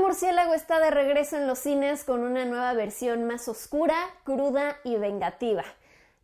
murciélago está de regreso en los cines con una nueva versión más oscura, cruda y vengativa.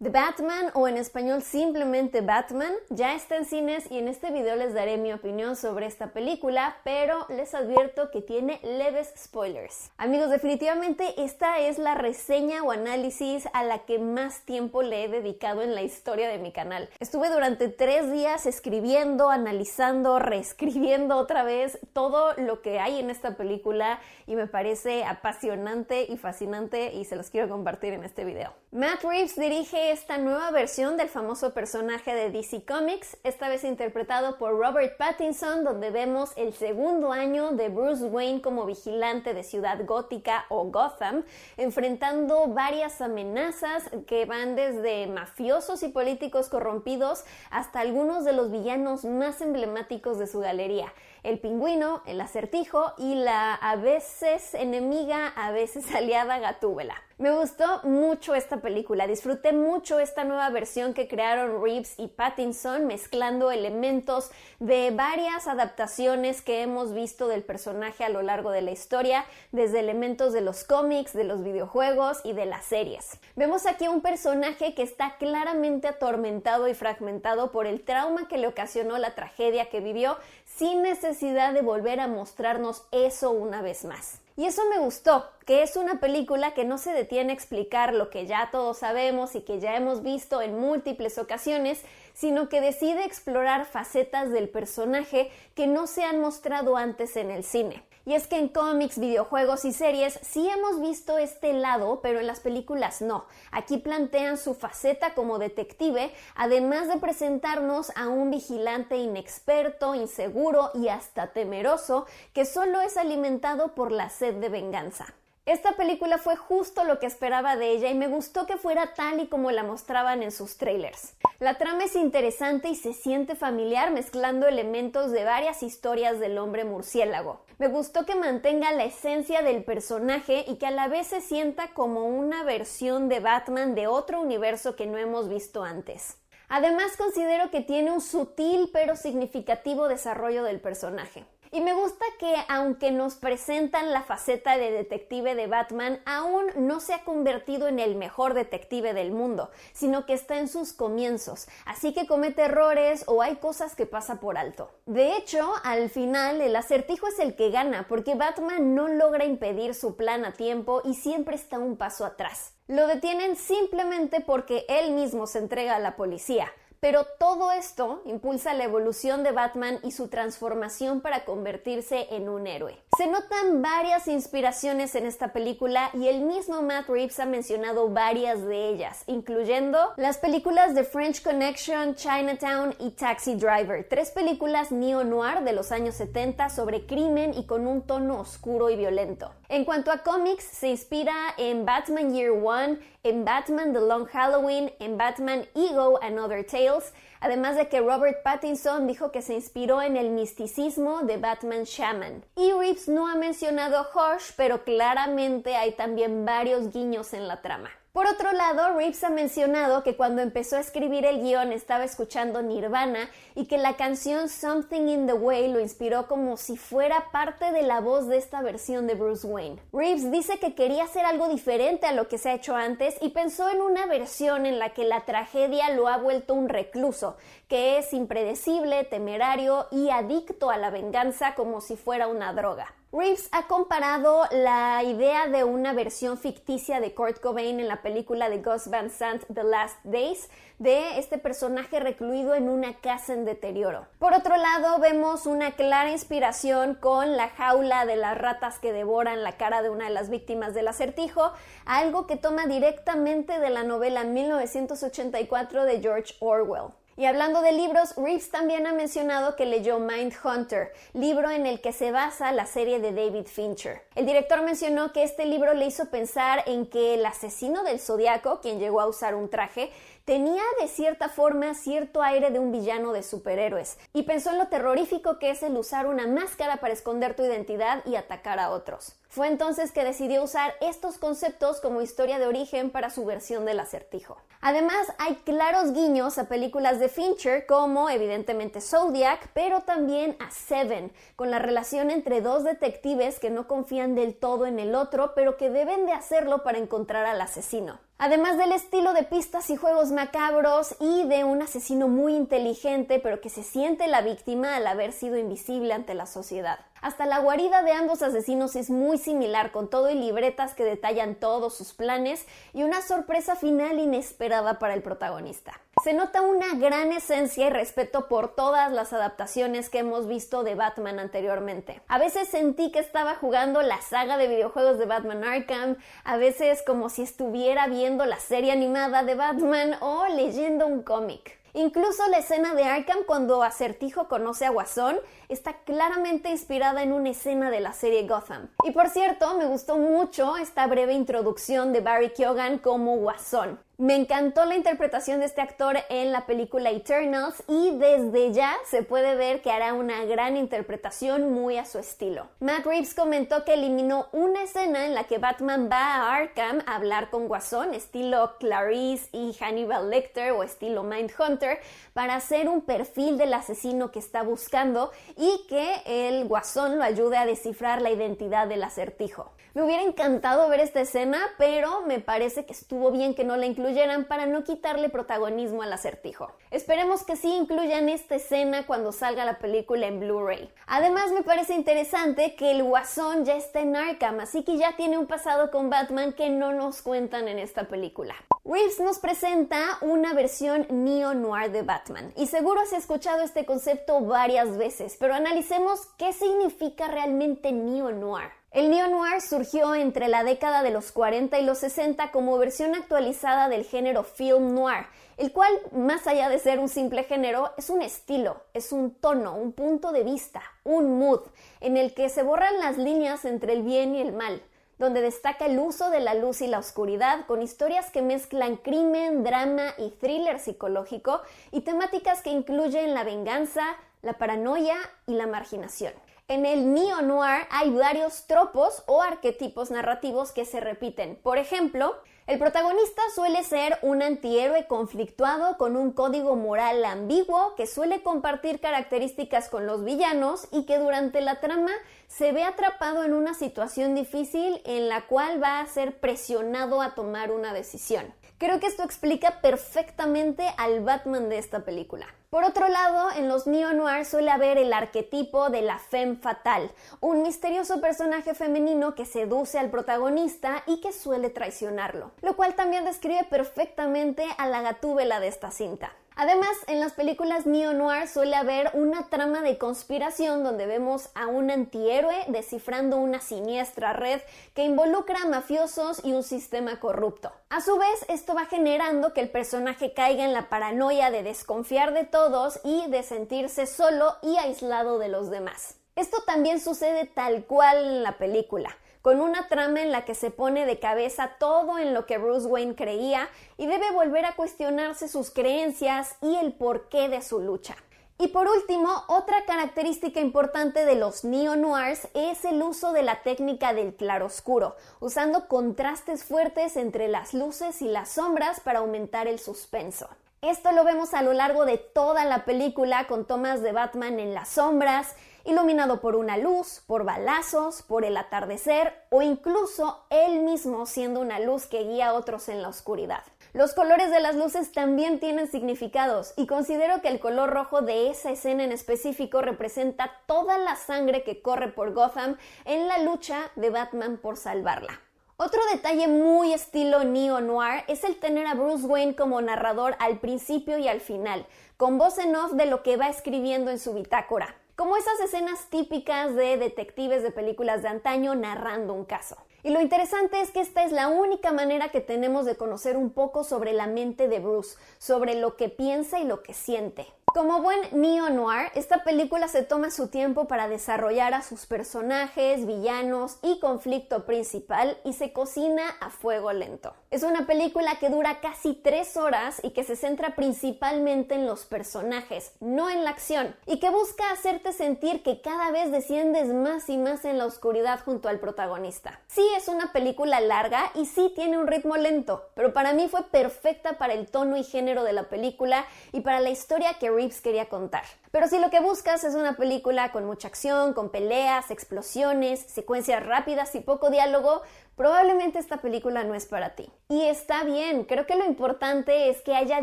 The Batman, o en español simplemente Batman, ya está en cines y en este video les daré mi opinión sobre esta película, pero les advierto que tiene leves spoilers. Amigos, definitivamente esta es la reseña o análisis a la que más tiempo le he dedicado en la historia de mi canal. Estuve durante 3 días escribiendo, analizando, reescribiendo otra vez todo lo que hay en esta película y me parece apasionante y fascinante y se los quiero compartir en este video. Matt Reeves dirige esta nueva versión del famoso personaje de DC Comics, esta vez interpretado por Robert Pattinson, donde vemos el segundo año de Bruce Wayne como vigilante de Ciudad Gótica o Gotham, enfrentando varias amenazas que van desde mafiosos y políticos corrompidos hasta algunos de los villanos más emblemáticos de su galería: el Pingüino, el Acertijo y la a veces enemiga, a veces aliada Gatúbela. Me gustó mucho esta película, disfruté mucho esta nueva versión que crearon Reeves y Pattinson, mezclando elementos de varias adaptaciones que hemos visto del personaje a lo largo de la historia, desde elementos de los cómics, de los videojuegos y de las series. Vemos aquí un personaje que está claramente atormentado y fragmentado por el trauma que le ocasionó la tragedia que vivió, sin necesidad de volver a mostrarnos eso una vez más. Y eso me gustó, que es una película que no se detiene a explicar lo que ya todos sabemos y que ya hemos visto en múltiples ocasiones, sino que decide explorar facetas del personaje que no se han mostrado antes en el cine. Y es que en cómics, videojuegos y series sí hemos visto este lado, pero en las películas no. Aquí plantean su faceta como detective, además de presentarnos a un vigilante inexperto, inseguro y hasta temeroso, que solo es alimentado por la sed de venganza. Esta película fue justo lo que esperaba de ella y me gustó que fuera tal y como la mostraban en sus trailers. La trama es interesante y se siente familiar, mezclando elementos de varias historias del hombre murciélago. Me gustó que mantenga la esencia del personaje y que a la vez se sienta como una versión de Batman de otro universo que no hemos visto antes. Además, considero que tiene un sutil pero significativo desarrollo del personaje. Y me gusta que, aunque nos presentan la faceta de detective de Batman, aún no se ha convertido en el mejor detective del mundo, sino que está en sus comienzos, así que comete errores o hay cosas que pasa por alto. De hecho, al final, el Acertijo es el que gana, porque Batman no logra impedir su plan a tiempo y siempre está un paso atrás. Lo detienen simplemente porque él mismo se entrega a la policía. Pero todo esto impulsa la evolución de Batman y su transformación para convertirse en un héroe. Se notan varias inspiraciones en esta película y el mismo Matt Reeves ha mencionado varias de ellas, incluyendo las películas The French Connection, Chinatown y Taxi Driver, 3 películas neo-noir de los años 70 sobre crimen y con un tono oscuro y violento. En cuanto a cómics, se inspira en Batman Year One, en Batman The Long Halloween, en Batman Ego and Other Tales, además de que Robert Pattinson dijo que se inspiró en el misticismo de Batman Shaman. Y Reeves no ha mencionado Hush, pero claramente hay también varios guiños en la trama. Por otro lado, Reeves ha mencionado que cuando empezó a escribir el guión estaba escuchando Nirvana y que la canción Something in the Way lo inspiró como si fuera parte de la voz de esta versión de Bruce Wayne. Reeves dice que quería hacer algo diferente a lo que se ha hecho antes y pensó en una versión en la que la tragedia lo ha vuelto un recluso, que es impredecible, temerario y adicto a la venganza como si fuera una droga. Reeves ha comparado la idea de una versión ficticia de Kurt Cobain en la película de Gus Van Sant The Last Days, de este personaje recluido en una casa en deterioro. Por otro lado, vemos una clara inspiración con la jaula de las ratas que devoran la cara de una de las víctimas del Acertijo, algo que toma directamente de la novela 1984 de George Orwell. Y hablando de libros, Reeves también ha mencionado que leyó Mindhunter, libro en el que se basa la serie de David Fincher. El director mencionó que este libro le hizo pensar en que el asesino del Zodiaco, quien llegó a usar un traje, tenía de cierta forma cierto aire de un villano de superhéroes, y pensó en lo terrorífico que es el usar una máscara para esconder tu identidad y atacar a otros. Fue entonces que decidió usar estos conceptos como historia de origen para su versión del Acertijo. Además, hay claros guiños a películas de Fincher como evidentemente Zodiac, pero también a Seven, con la relación entre dos detectives que no confían del todo en el otro, pero que deben de hacerlo para encontrar al asesino. Además del estilo de pistas y juegos macabros y de un asesino muy inteligente, pero que se siente la víctima al haber sido invisible ante la sociedad. Hasta la guarida de ambos asesinos es muy similar, con todo y libretas que detallan todos sus planes y una sorpresa final inesperada para el protagonista. Se nota una gran esencia y respeto por todas las adaptaciones que hemos visto de Batman anteriormente. A veces sentí que estaba jugando la saga de videojuegos de Batman Arkham, a veces como si estuviera viendo la serie animada de Batman o leyendo un cómic. Incluso la escena de Arkham cuando Acertijo conoce a Guasón está claramente inspirada en una escena de la serie Gotham. Y por cierto, me gustó mucho esta breve introducción de Barry Keoghan como Guasón. Me encantó la interpretación de este actor en la película Eternals y desde ya se puede ver que hará una gran interpretación muy a su estilo. Matt Reeves comentó que eliminó una escena en la que Batman va a Arkham a hablar con Guasón, estilo Clarice y Hannibal Lecter o estilo Mindhunter, para hacer un perfil del asesino que está buscando y que el Guasón lo ayude a descifrar la identidad del Acertijo. Me hubiera encantado ver esta escena, pero me parece que estuvo bien que no la incluyeran para no quitarle protagonismo al Acertijo. Esperemos que sí incluyan esta escena cuando salga la película en Blu-ray. Además, me parece interesante que el Guasón ya está en Arkham, así que ya tiene un pasado con Batman que no nos cuentan en esta película. Reeves nos presenta una versión neo-noir de Batman, y seguro se ha escuchado este concepto varias veces, pero analicemos qué significa realmente neo-noir. El neo-noir surgió entre la década de los 40 y los 60 como versión actualizada del género film noir, el cual, más allá de ser un simple género, es un estilo, es un tono, un punto de vista, un mood, en el que se borran las líneas entre el bien y el mal, donde destaca el uso de la luz y la oscuridad con historias que mezclan crimen, drama y thriller psicológico y temáticas que incluyen la venganza, la paranoia y la marginación. En el neo-noir hay varios tropos o arquetipos narrativos que se repiten. Por ejemplo, el protagonista suele ser un antihéroe conflictuado con un código moral ambiguo que suele compartir características con los villanos y que durante la trama se ve atrapado en una situación difícil en la cual va a ser presionado a tomar una decisión. Creo que esto explica perfectamente al Batman de esta película. Por otro lado, en los neo-noir suele haber el arquetipo de la femme fatale, un misterioso personaje femenino que seduce al protagonista y que suele traicionarlo, lo cual también describe perfectamente a la Gatúbela de esta cinta. Además, en las películas neo-noir suele haber una trama de conspiración donde vemos a un antihéroe descifrando una siniestra red que involucra a mafiosos y un sistema corrupto. A su vez, esto va generando que el personaje caiga en la paranoia de desconfiar de todos y de sentirse solo y aislado de los demás. Esto también sucede tal cual en la película, con una trama en la que se pone de cabeza todo en lo que Bruce Wayne creía y debe volver a cuestionarse sus creencias y el porqué de su lucha. Y por último, otra característica importante de los neo-noirs es el uso de la técnica del claroscuro, usando contrastes fuertes entre las luces y las sombras para aumentar el suspenso. Esto lo vemos a lo largo de toda la película con tomas de Batman en las sombras, iluminado por una luz, por balazos, por el atardecer o incluso él mismo siendo una luz que guía a otros en la oscuridad. Los colores de las luces también tienen significados y considero que el color rojo de esa escena en específico representa toda la sangre que corre por Gotham en la lucha de Batman por salvarla. Otro detalle muy estilo neo-noir es el tener a Bruce Wayne como narrador al principio y al final, con voz en off de lo que va escribiendo en su bitácora, como esas escenas típicas de detectives de películas de antaño narrando un caso. Y lo interesante es que esta es la única manera que tenemos de conocer un poco sobre la mente de Bruce, sobre lo que piensa y lo que siente. Como buen neo-noir, esta película se toma su tiempo para desarrollar a sus personajes, villanos y conflicto principal y se cocina a fuego lento. Es una película que dura casi 3 horas y que se centra principalmente en los personajes, no en la acción, y que busca hacerte sentir que cada vez desciendes más y más en la oscuridad junto al protagonista. Sí, es una película larga y sí tiene un ritmo lento, pero para mí fue perfecta para el tono y género de la película y para la historia que Reeves quería contar. Pero si lo que buscas es una película con mucha acción, con peleas, explosiones, secuencias rápidas y poco diálogo, probablemente esta película no es para ti. Y está bien, creo que lo importante es que haya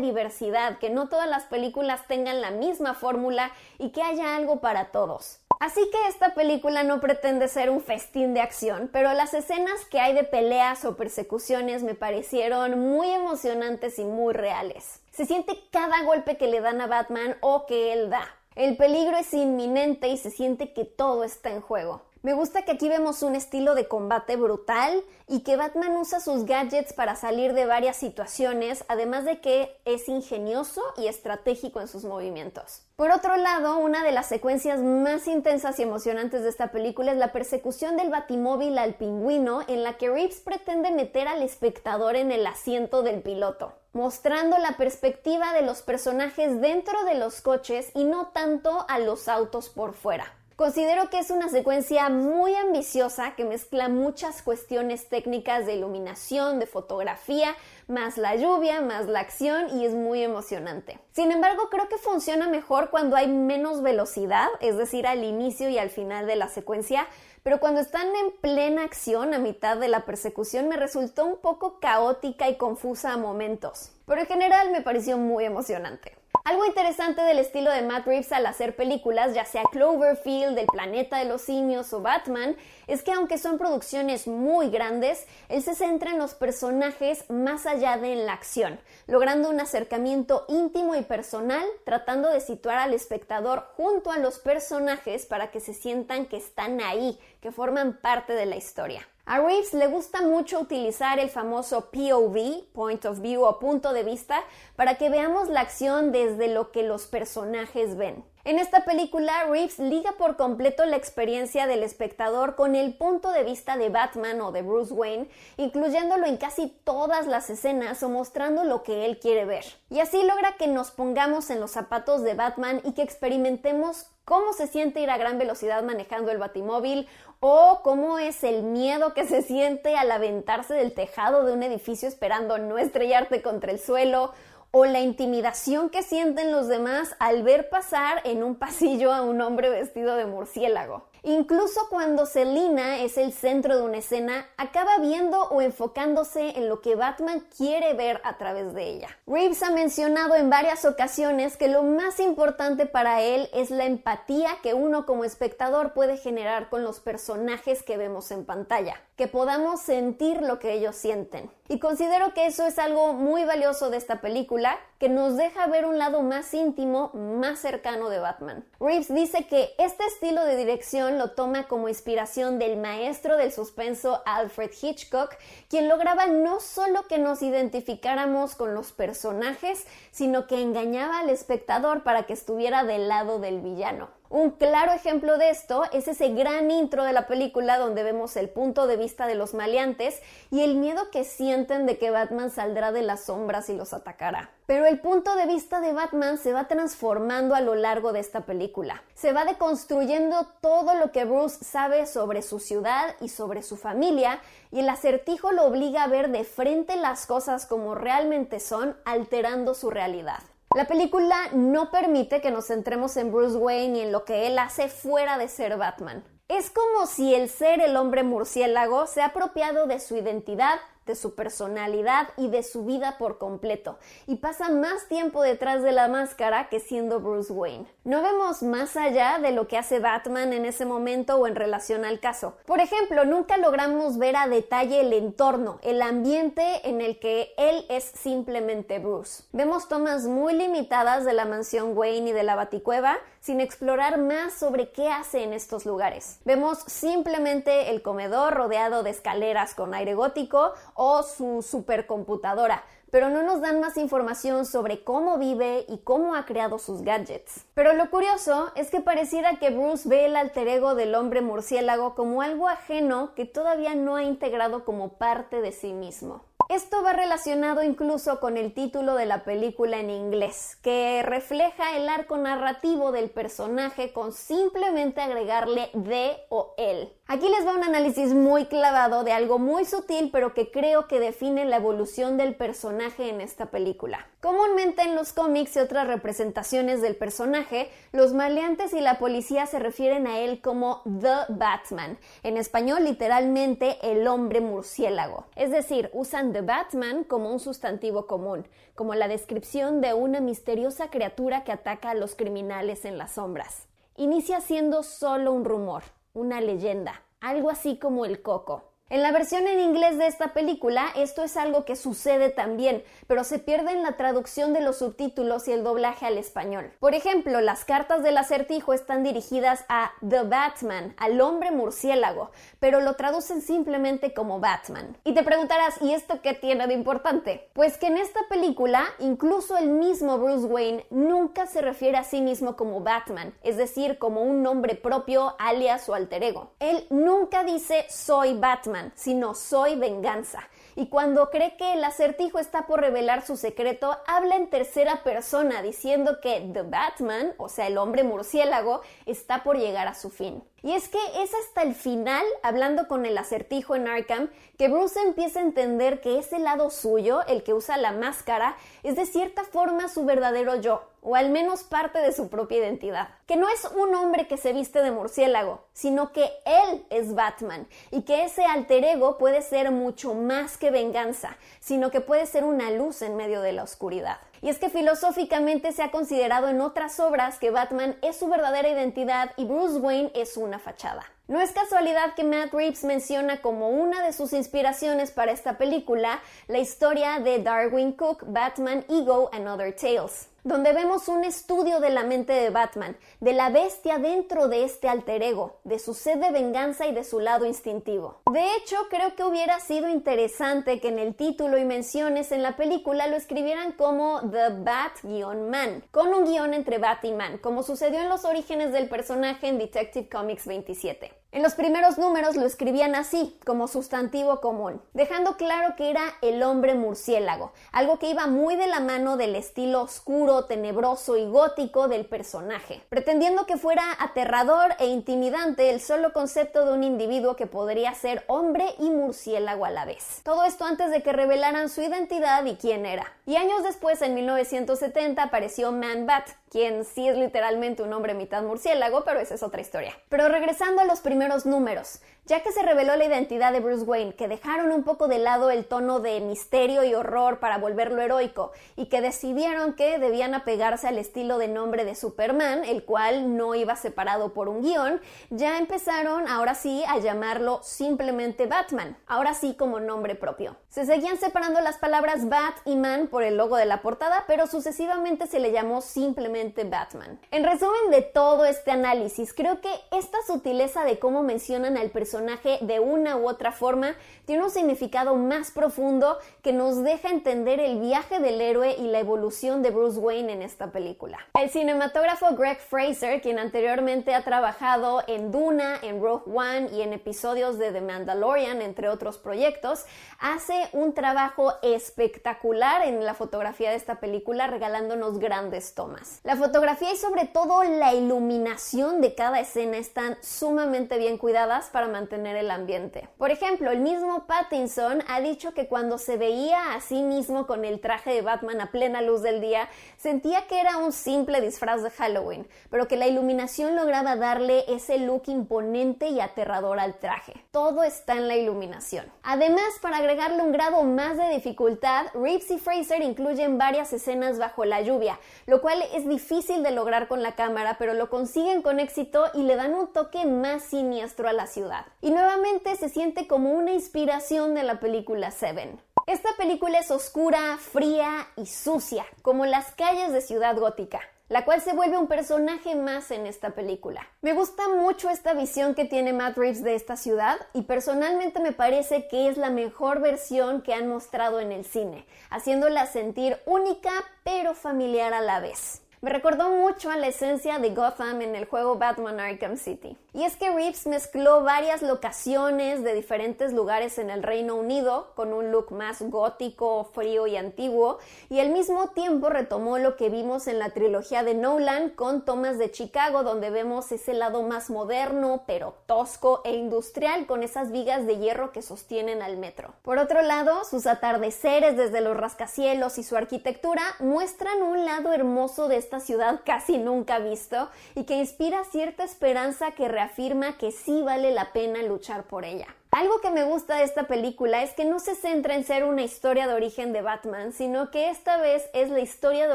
diversidad, que no todas las películas tengan la misma fórmula y que haya algo para todos. Así que esta película no pretende ser un festín de acción, pero las escenas que hay de peleas o persecuciones me parecieron muy emocionantes y muy reales. Se siente cada golpe que le dan a Batman o que él da. El peligro es inminente y se siente que todo está en juego. Me gusta que aquí vemos un estilo de combate brutal y que Batman usa sus gadgets para salir de varias situaciones, además de que es ingenioso y estratégico en sus movimientos. Por otro lado, una de las secuencias más intensas y emocionantes de esta película es la persecución del Batimóvil al Pingüino, en la que Reeves pretende meter al espectador en el asiento del piloto, mostrando la perspectiva de los personajes dentro de los coches y no tanto a los autos por fuera. Considero que es una secuencia muy ambiciosa que mezcla muchas cuestiones técnicas de iluminación, de fotografía, más la lluvia, más la acción y es muy emocionante. Sin embargo, creo que funciona mejor cuando hay menos velocidad, es decir, al inicio y al final de la secuencia, pero cuando están en plena acción a mitad de la persecución me resultó un poco caótica y confusa a momentos, pero en general me pareció muy emocionante. Algo interesante del estilo de Matt Reeves al hacer películas, ya sea Cloverfield, El planeta de los simios o Batman, es que aunque son producciones muy grandes, él se centra en los personajes más allá de en la acción, logrando un acercamiento íntimo y personal, tratando de situar al espectador junto a los personajes para que se sientan que están ahí, que forman parte de la historia. A Reeves le gusta mucho utilizar el famoso POV, Point of View o punto de vista, para que veamos la acción desde lo que los personajes ven. En esta película, Reeves liga por completo la experiencia del espectador con el punto de vista de Batman o de Bruce Wayne, incluyéndolo en casi todas las escenas o mostrando lo que él quiere ver. Y así logra que nos pongamos en los zapatos de Batman y que experimentemos cómo se siente ir a gran velocidad manejando el Batimóvil o cómo es el miedo que se siente al aventarse del tejado de un edificio esperando no estrellarte contra el suelo, o la intimidación que sienten los demás al ver pasar en un pasillo a un hombre vestido de murciélago. Incluso cuando Selina es el centro de una escena, acaba viendo o enfocándose en lo que Batman quiere ver a través de ella. Reeves ha mencionado en varias ocasiones que lo más importante para él es la empatía que uno como espectador puede generar con los personajes que vemos en pantalla, que podamos sentir lo que ellos sienten. Y considero que eso es algo muy valioso de esta película, que nos deja ver un lado más íntimo, más cercano de Batman. Reeves dice que este estilo de dirección lo toma como inspiración del maestro del suspenso Alfred Hitchcock, quien lograba no solo que nos identificáramos con los personajes, sino que engañaba al espectador para que estuviera del lado del villano. Un claro ejemplo de esto es ese gran intro de la película donde vemos el punto de vista de los maleantes y el miedo que sienten de que Batman saldrá de las sombras y los atacará. Pero el punto de vista de Batman se va transformando a lo largo de esta película. Se va deconstruyendo todo lo que Bruce sabe sobre su ciudad y sobre su familia, y el Acertijo lo obliga a ver de frente las cosas como realmente son, alterando su realidad. La película no permite que nos centremos en Bruce Wayne y en lo que él hace fuera de ser Batman. Es como si el ser el hombre murciélago se ha apropiado de su identidad, de su personalidad y de su vida por completo, y pasa más tiempo detrás de la máscara que siendo Bruce Wayne. No vemos más allá de lo que hace Batman en ese momento o en relación al caso. Por ejemplo, nunca logramos ver a detalle el entorno, el ambiente en el que él es simplemente Bruce. Vemos tomas muy limitadas de la mansión Wayne y de la Baticueva, sin explorar más sobre qué hace en estos lugares. Vemos simplemente el comedor rodeado de escaleras con aire gótico o su supercomputadora, pero no nos dan más información sobre cómo vive y cómo ha creado sus gadgets. Pero lo curioso es que pareciera que Bruce ve el alter ego del hombre murciélago como algo ajeno que todavía no ha integrado como parte de sí mismo. Esto va relacionado incluso con el título de la película en inglés, que refleja el arco narrativo del personaje con simplemente agregarle de o él. Aquí les va un análisis muy clavado de algo muy sutil, pero que creo que define la evolución del personaje en esta película. Comúnmente en los cómics y otras representaciones del personaje, los maleantes y la policía se refieren a él como The Batman, en español literalmente el hombre murciélago. Es decir, usan The Batman como un sustantivo común, como la descripción de una misteriosa criatura que ataca a los criminales en las sombras. Inicia siendo solo un rumor, una leyenda, algo así como el Coco. En la versión en inglés de esta película, esto es algo que sucede también, pero se pierde en la traducción de los subtítulos y el doblaje al español. Por ejemplo, las cartas del Acertijo están dirigidas a The Batman, al hombre murciélago, pero lo traducen simplemente como Batman. Y te preguntarás, ¿y esto qué tiene de importante? Pues que en esta película, incluso el mismo Bruce Wayne nunca se refiere a sí mismo como Batman, es decir, como un nombre propio, alias o alter ego. Él nunca dice soy Batman, sino soy venganza. Y cuando cree que el Acertijo está por revelar su secreto, habla en tercera persona diciendo que The Batman, o sea el hombre murciélago, está por llegar a su fin. Y es que es hasta el final, hablando con el Acertijo en Arkham, que Bruce empieza a entender que ese lado suyo, el que usa la máscara, es de cierta forma su verdadero yo, o al menos parte de su propia identidad. Que no es un hombre que se viste de murciélago, sino que él es Batman, y que ese alter ego puede ser mucho más que venganza, sino que puede ser una luz en medio de la oscuridad. Y es que filosóficamente se ha considerado en otras obras que Batman es su verdadera identidad y Bruce Wayne es una fachada. No es casualidad que Matt Reeves menciona como una de sus inspiraciones para esta película la historia de Darwin Cook, Batman, Ego and Other Tales, donde vemos un estudio de la mente de Batman, de la bestia dentro de este alter ego, de su sed de venganza y de su lado instintivo. De hecho, creo que hubiera sido interesante que en el título y menciones en la película lo escribieran como The Bat-Man, con un guión entre Bat y Man, como sucedió en los orígenes del personaje en Detective Comics 27. En los primeros números lo escribían así, como sustantivo común, dejando claro que era el hombre murciélago, algo que iba muy de la mano del estilo oscuro, tenebroso y gótico del personaje, pretendiendo que fuera aterrador e intimidante el solo concepto de un individuo que podría ser hombre y murciélago a la vez. Todo esto antes de que revelaran su identidad y quién era. Y años después, en 1970, apareció Man-Bat, quien sí es literalmente un hombre mitad murciélago, pero esa es otra historia. Pero regresando a los primeros números, ya que se reveló la identidad de Bruce Wayne, que dejaron un poco de lado el tono de misterio y horror para volverlo heroico, y que decidieron que debían apegarse al estilo de nombre de Superman, el cual no iba separado por un guión, ya empezaron ahora sí a llamarlo simplemente Batman, ahora sí como nombre propio. Se seguían separando las palabras Bat y Man por el logo de la portada, pero sucesivamente se le llamó simplemente Batman. En resumen de todo este análisis, creo que esta sutileza de cómo mencionan al personaje de una u otra forma tiene un significado más profundo que nos deja entender el viaje del héroe y la evolución de Bruce Wayne en esta película. El cinematógrafo Greg Fraser, quien anteriormente ha trabajado en Duna, en Rogue One y en episodios de The Mandalorian, entre otros proyectos, hace un trabajo espectacular en la fotografía de esta película, regalándonos grandes tomas. La fotografía y sobre todo la iluminación de cada escena están sumamente bien cuidadas para mantener el ambiente. Por ejemplo, el mismo Pattinson ha dicho que cuando se veía a sí mismo con el traje de Batman a plena luz del día, sentía que era un simple disfraz de Halloween, pero que la iluminación lograba darle ese look imponente y aterrador al traje. Todo está en la iluminación. Además, para agregarle un grado más de dificultad, Reeves y Fraser incluyen varias escenas bajo la lluvia, lo cual es difícil de lograr con la cámara, pero lo consiguen con éxito y le dan un toque más siniestro a la ciudad. Y nuevamente se siente como una inspiración de la película Seven. Esta película es oscura, fría y sucia, como las calles de Ciudad Gótica. la cual se vuelve un personaje más en esta película. Me gusta mucho esta visión que tiene Matt Reeves de esta ciudad y personalmente me parece que es la mejor versión que han mostrado en el cine, haciéndola sentir única pero familiar a la vez. Me recordó mucho a la esencia de Gotham en el juego Batman Arkham City. Y es que Reeves mezcló varias locaciones de diferentes lugares en el Reino Unido con un look más gótico, frío y antiguo, y al mismo tiempo retomó lo que vimos en la trilogía de Nolan con tomas de Chicago, donde vemos ese lado más moderno, pero tosco e industrial, con esas vigas de hierro que sostienen al metro. Por otro lado, sus atardeceres desde los rascacielos y su arquitectura muestran un lado hermoso de esta ciudad casi nunca visto y que inspira cierta esperanza que reafirma que sí vale la pena luchar por ella. Algo que me gusta de esta película es que no se centra en ser una historia de origen de Batman, sino que esta vez es la historia de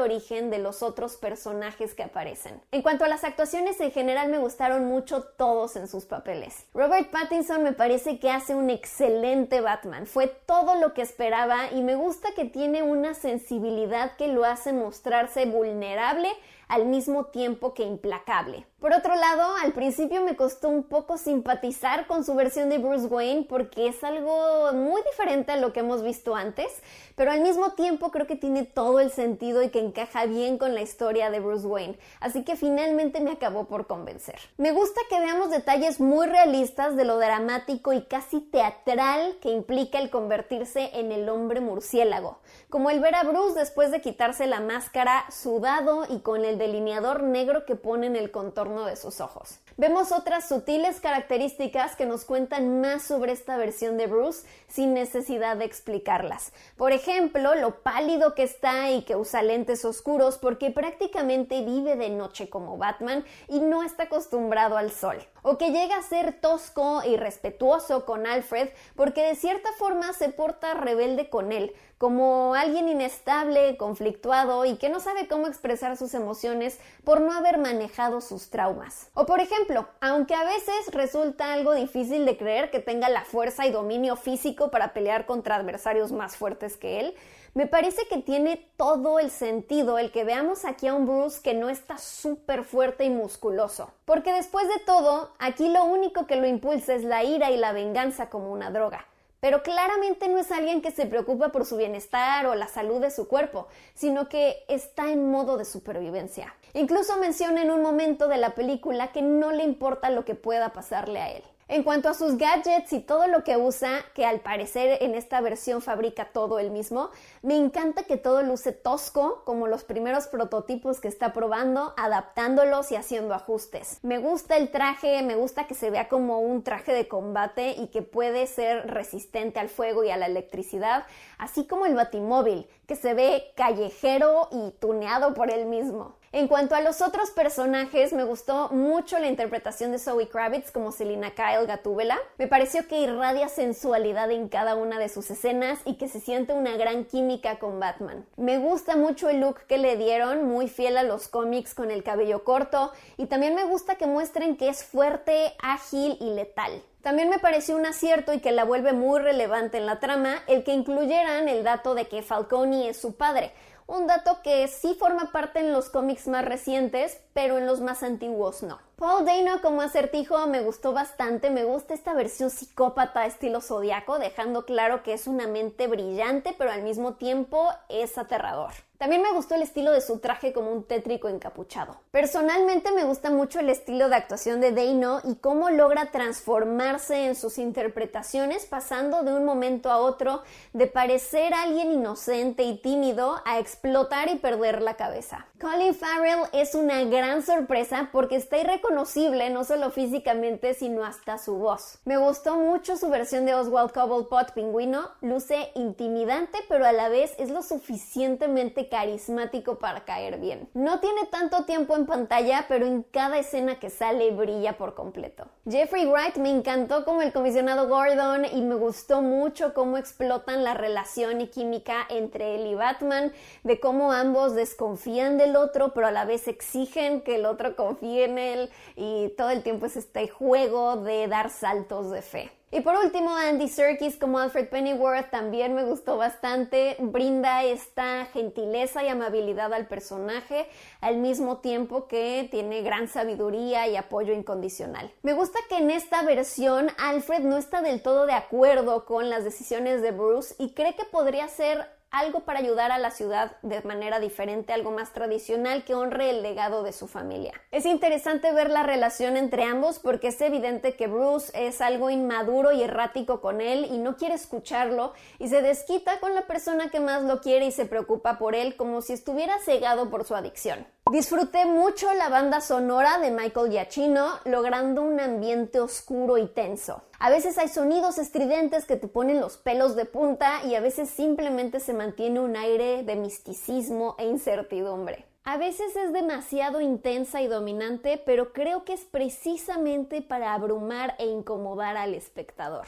origen de los otros personajes que aparecen. En cuanto a las actuaciones, en general me gustaron mucho todos en sus papeles. Robert Pattinson me parece que hace un excelente Batman, fue todo lo que esperaba y me gusta que tiene una sensibilidad que lo hace mostrarse vulnerable al mismo tiempo que implacable. Por otro lado, al principio me costó un poco simpatizar con su versión de Bruce Wayne porque es algo muy diferente a lo que hemos visto antes, pero al mismo tiempo creo que tiene todo el sentido y que encaja bien con la historia de Bruce Wayne, así que finalmente me acabó por convencer. Me gusta que veamos detalles muy realistas de lo dramático y casi teatral que implica el convertirse en el hombre murciélago, como el ver a Bruce después de quitarse la máscara sudado y con el delineador negro que pone en el contorno de sus ojos. Vemos otras sutiles características que nos cuentan más sobre esta versión de Bruce sin necesidad de explicarlas. Por ejemplo, lo pálido que está y que usa lentes oscuros porque prácticamente vive de noche como Batman y no está acostumbrado al sol. O que llega a ser tosco e irrespetuoso con Alfred porque de cierta forma se porta rebelde con él, como alguien inestable, conflictuado y que no sabe cómo expresar sus emociones por no haber manejado sus traumas. O por ejemplo, aunque a veces resulta algo difícil de creer que tenga la fuerza y dominio físico para pelear contra adversarios más fuertes que él, me parece que tiene todo el sentido el que veamos aquí a un Bruce que no está súper fuerte y musculoso. Porque después de todo, aquí lo único que lo impulsa es la ira y la venganza como una droga. Pero claramente no es alguien que se preocupa por su bienestar o la salud de su cuerpo, sino que está en modo de supervivencia. Incluso menciona en un momento de la película que no le importa lo que pueda pasarle a él. En cuanto a sus gadgets y todo lo que usa, que al parecer en esta versión fabrica todo él mismo, me encanta que todo luce tosco, como los primeros prototipos que está probando, adaptándolos y haciendo ajustes. Me gusta el traje, me gusta que se vea como un traje de combate y que puede ser resistente al fuego y a la electricidad, así como el Batimóvil, que se ve callejero y tuneado por él mismo. En cuanto a los otros personajes, me gustó mucho la interpretación de Zoe Kravitz como Selina Kyle Gatúbela. Me pareció que irradia sensualidad en cada una de sus escenas y que se siente una gran química con Batman. Me gusta mucho el look que le dieron, muy fiel a los cómics con el cabello corto, y también me gusta que muestren que es fuerte, ágil y letal. También me pareció un acierto y que la vuelve muy relevante en la trama el que incluyeran el dato de que Falcone es su padre. Un dato que sí forma parte en los cómics más recientes, pero en los más antiguos no. Paul Dano como Acertijo me gustó bastante, me gusta esta versión psicópata estilo Zodiaco, dejando claro que es una mente brillante, pero al mismo tiempo es aterrador. También me gustó el estilo de su traje como un tétrico encapuchado. Personalmente me gusta mucho el estilo de actuación de Dano y cómo logra transformarse en sus interpretaciones, pasando de un momento a otro de parecer alguien inocente y tímido a explotar y perder la cabeza. Colin Farrell es una gran sorpresa porque está irreconocible no solo físicamente sino hasta su voz. Me gustó mucho su versión de Oswald Cobblepot Pingüino, luce intimidante pero a la vez es lo suficientemente carismático para caer bien. No tiene tanto tiempo en pantalla pero en cada escena que sale brilla por completo. Jeffrey Wright me encantó como el comisionado Gordon y me gustó mucho cómo explotan la relación y química entre él y Batman, de cómo ambos desconfían del otro pero a la vez exigen que el otro confíe en él y todo el tiempo es este juego de dar saltos de fe. Y por último, Andy Serkis como Alfred Pennyworth también me gustó bastante. Brinda esta gentileza y amabilidad al personaje, al mismo tiempo que tiene gran sabiduría y apoyo incondicional. Me gusta que en esta versión Alfred no está del todo de acuerdo con las decisiones de Bruce y cree que podría ser algo para ayudar a la ciudad de manera diferente, algo más tradicional que honre el legado de su familia. Es interesante ver la relación entre ambos porque es evidente que Bruce es algo inmaduro y errático con él y no quiere escucharlo y se desquita con la persona que más lo quiere y se preocupa por él como si estuviera cegado por su adicción. Disfruté mucho la banda sonora de Michael Giacchino, logrando un ambiente oscuro y tenso. A veces hay sonidos estridentes que te ponen los pelos de punta y a veces simplemente se mantiene un aire de misticismo e incertidumbre. A veces es demasiado intensa y dominante, pero creo que es precisamente para abrumar e incomodar al espectador.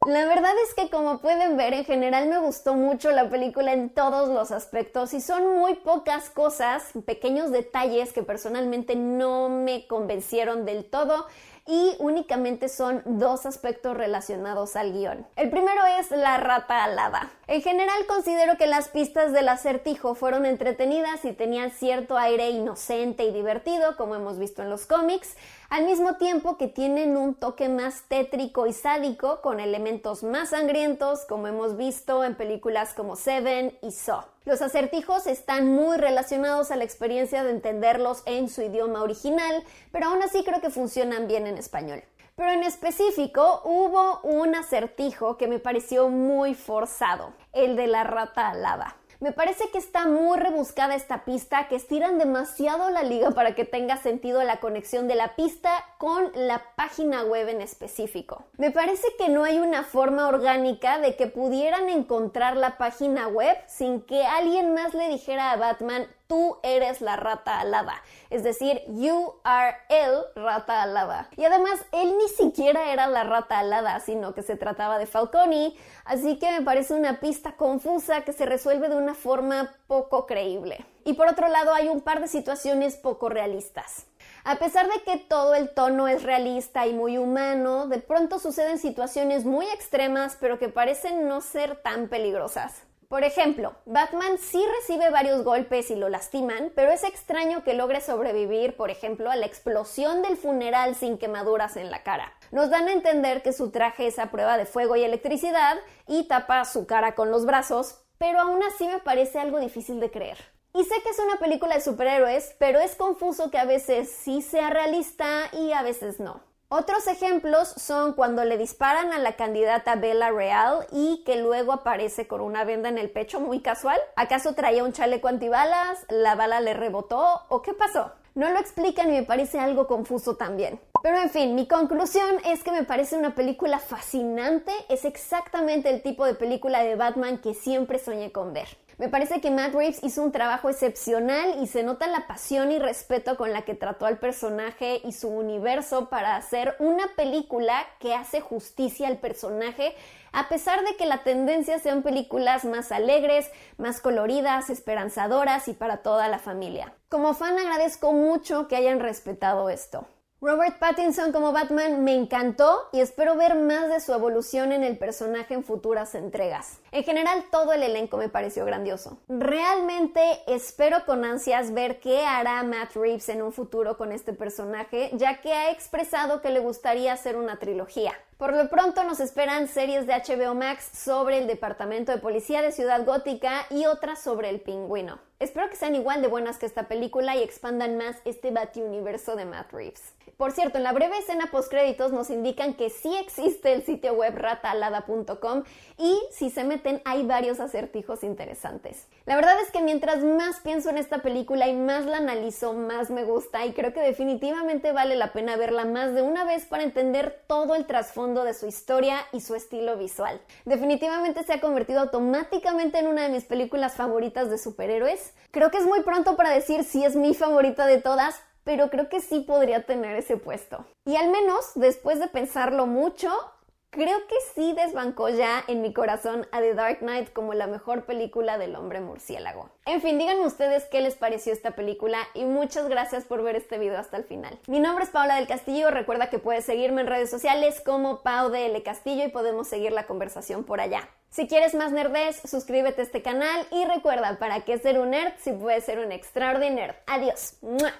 La verdad es que, como pueden ver, en general me gustó mucho la película en todos los aspectos y son muy pocas cosas, pequeños detalles que personalmente no me convencieron del todo y únicamente son dos aspectos relacionados al guión. El primero es la rata alada. En general considero que las pistas del acertijo fueron entretenidas y tenían cierto aire inocente y divertido, como hemos visto en los cómics, al mismo tiempo que tienen un toque más tétrico y sádico con elementos más sangrientos, como hemos visto en películas como Seven y Saw. Los acertijos están muy relacionados a la experiencia de entenderlos en su idioma original, pero aún así creo que funcionan bien en español. Pero en específico hubo un acertijo que me pareció muy forzado, el de la rata alada. Me parece que está muy rebuscada esta pista, que estiran demasiado la liga para que tenga sentido la conexión de la pista con la página web en específico. Me parece que no hay una forma orgánica de que pudieran encontrar la página web sin que alguien más le dijera a Batman: tú eres la rata alada, es decir, you are el rata alada. Y además, él ni siquiera era la rata alada, sino que se trataba de Falcone, así que me parece una pista confusa que se resuelve de una forma poco creíble. Y por otro lado, hay un par de situaciones poco realistas. A pesar de que todo el tono es realista y muy humano, de pronto suceden situaciones muy extremas, pero que parecen no ser tan peligrosas. Por ejemplo, Batman sí recibe varios golpes y lo lastiman, pero es extraño que logre sobrevivir, por ejemplo, a la explosión del funeral sin quemaduras en la cara. Nos dan a entender que su traje es a prueba de fuego y electricidad y tapa su cara con los brazos, pero aún así me parece algo difícil de creer. Y sé que es una película de superhéroes, pero es confuso que a veces sí sea realista y a veces no. Otros ejemplos son cuando le disparan a la candidata Bella Real y que luego aparece con una venda en el pecho muy casual. ¿Acaso traía un chaleco antibalas? ¿La bala le rebotó? ¿O qué pasó? No lo explican y me parece algo confuso también. Pero en fin, mi conclusión es que me parece una película fascinante. Es exactamente el tipo de película de Batman que siempre soñé con ver. Me parece que Matt Reeves hizo un trabajo excepcional y se nota la pasión y respeto con la que trató al personaje y su universo para hacer una película que hace justicia al personaje, a pesar de que la tendencia sean películas más alegres, más coloridas, esperanzadoras y para toda la familia. Como fan agradezco mucho que hayan respetado esto. Robert Pattinson como Batman me encantó y espero ver más de su evolución en el personaje en futuras entregas. En general, todo el elenco me pareció grandioso. Realmente espero con ansias ver qué hará Matt Reeves en un futuro con este personaje, ya que ha expresado que le gustaría hacer una trilogía. Por lo pronto nos esperan series de HBO Max sobre el Departamento de Policía de Ciudad Gótica y otras sobre el Pingüino. Espero que sean igual de buenas que esta película y expandan más este Batiuniverso de Matt Reeves. Por cierto, en la breve escena postcréditos nos indican que sí existe el sitio web rataalada.com y si se meten hay varios acertijos interesantes. La verdad es que mientras más pienso en esta película y más la analizo, más me gusta y creo que definitivamente vale la pena verla más de una vez para entender todo el trasfondo de su historia y su estilo visual. Definitivamente se ha convertido automáticamente en una de mis películas favoritas de superhéroes. Creo que es muy pronto para decir si es mi favorita de todas, pero creo que sí podría tener ese puesto. Y al menos, después de pensarlo mucho, creo que sí desbancó ya en mi corazón a The Dark Knight como la mejor película del hombre murciélago. En fin, díganme ustedes qué les pareció esta película y muchas gracias por ver este video hasta el final. Mi nombre es Paola del Castillo, recuerda que puedes seguirme en redes sociales como Pau del Castillo y podemos seguir la conversación por allá. Si quieres más nerdez, suscríbete a este canal y recuerda, ¿para qué ser un nerd si puedes ser un extraordinario nerd? Adiós. ¡Mua!